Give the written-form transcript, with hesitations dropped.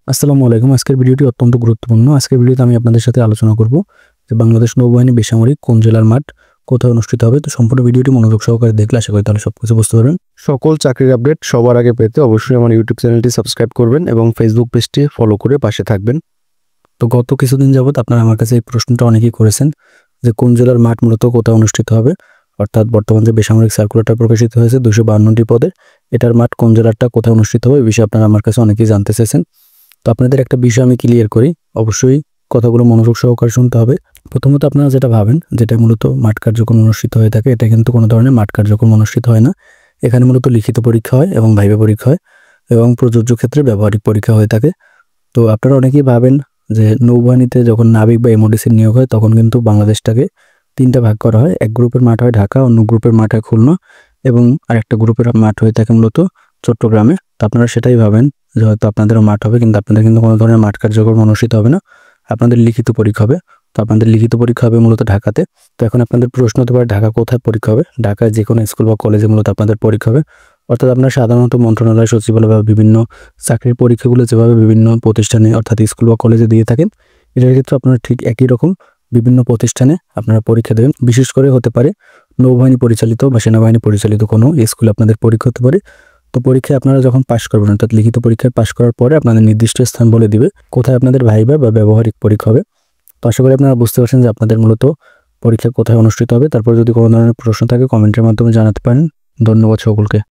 আসসালামু আলাইকুম। আজকের ভিডিওটি অত্যন্ত গুরুত্বপূর্ণ। আজকের ভিডিওতে আমি আপনাদের সাথে আলোচনা করব যে বাংলাদেশ নৌবাহিনী বেসামরিক কোন জেলার মাঠ কোথায় অনুষ্ঠিত হবে। তো সম্পূর্ণ ভিডিওটি মনোযোগ সহকারে দেখলে আশা করি তাহলে সবকিছু বুঝতে পারবেন। সকল চাকরির আপডেট সবার আগে পেতে অবশ্যই আমার ইউটিউব চ্যানেলটি সাবস্ক্রাইব করবেন এবং ফেসবুক পেজটি ফলো করে পাশে থাকবেন। তো গত কিছুদিন যাবত আপনারা আমার কাছে এই প্রশ্নটা অনেকেই করেছেন যে কোন জেলার মাঠ মূলত কোথায় অনুষ্ঠিত হবে, অর্থাৎ বর্তমান যে বেসামরিক সার্কুলারটা প্রকাশিত হয়েছে 252টি পদের, এটার মাঠ কোন জেলারটা কোথায় অনুষ্ঠিত হবে এই বিষয়ে আপনারা আমার কাছে অনেকেই জানতে চেয়েছেন। তো আপনাদের একটা বিষয় আমি ক্লিয়ার করি, অবশ্যই কথাগুলো মনোযোগ সহকারে শুনতে হবে। প্রথমত আপনারা যেটা ভাবেন যেটা মূলত মাঠ কার্যক্রম অনুষ্ঠিত হয়ে থাকে, এটা কিন্তু কোনো ধরনের মাঠ কার্যক্রম অনুষ্ঠিত হয় না। এখানে মূলত লিখিত পরীক্ষা হয় এবং ভাইভা পরীক্ষা হয় এবং প্রযোজ্য ক্ষেত্রে ব্যবহারিক পরীক্ষা হয়ে থাকে। তো আপনারা অনেকেই ভাবেন যে নৌবাহিনীতে যখন নাবিক বা এমওডিসির নিয়োগ হয় তখন কিন্তু বাংলাদেশটাকে তিনটা ভাগ করা হয়। এক গ্রুপের মাঠ হয় ঢাকা, অন্য গ্রুপের মাঠ হয় খুলনা এবং আরেকটা গ্রুপের মাঠ হয়ে থাকে মূলত চট্টগ্রামে। তো আপনারা সেটাই ভাবেন যে হয়তো আপনাদেরও মাঠ হবে, কিন্তু আপনাদের কিন্তু কোনো ধরনের মাঠ কার্যক্রম অনুষ্ঠিত হবে না, আপনাদের লিখিত পরীক্ষা হবে। তো আপনাদের লিখিত পরীক্ষা হবে মূলত ঢাকাতে। তো এখন আপনাদের প্রশ্ন হতে পারে ঢাকা কোথায় পরীক্ষা হবে? ঢাকায় যে কোনো স্কুল বা কলেজে মূলত আপনাদের পরীক্ষা হবে। অর্থাৎ আপনারা সাধারণত মন্ত্রণালয়, সচিবালয় বা বিভিন্ন চাকরির পরীক্ষাগুলো যেভাবে বিভিন্ন প্রতিষ্ঠানে অর্থাৎ স্কুল বা কলেজে দিয়ে থাকেন, এটার ক্ষেত্রে আপনারা ঠিক একই রকম বিভিন্ন প্রতিষ্ঠানে আপনারা পরীক্ষা দেবেন। বিশেষ করে হতে পারে নৌবাহিনী পরিচালিত বা সেনাবাহিনী পরিচালিত কোনো স্কুলে আপনাদের পরীক্ষা হতে পারে। তো পরীক্ষায় আপনারা যখন পাশ করবেন, অর্থাৎ লিখিত পরীক্ষায় পাশ করার পরে আপনাদের নির্দিষ্ট স্থান বলে দিবে কোথায় আপনাদের ভাইভা বা ব্যবহারিক পরীক্ষা হবে। তো আশা করি আপনারা বুঝতে পারছেন যে আপনাদের মূলত পরীক্ষা কোথায় অনুষ্ঠিত হবে। তারপর যদি কোনো ধরনের প্রশ্ন থাকে কমেন্টের মাধ্যমে জানাতে পারেন। ধন্যবাদ সকলকে।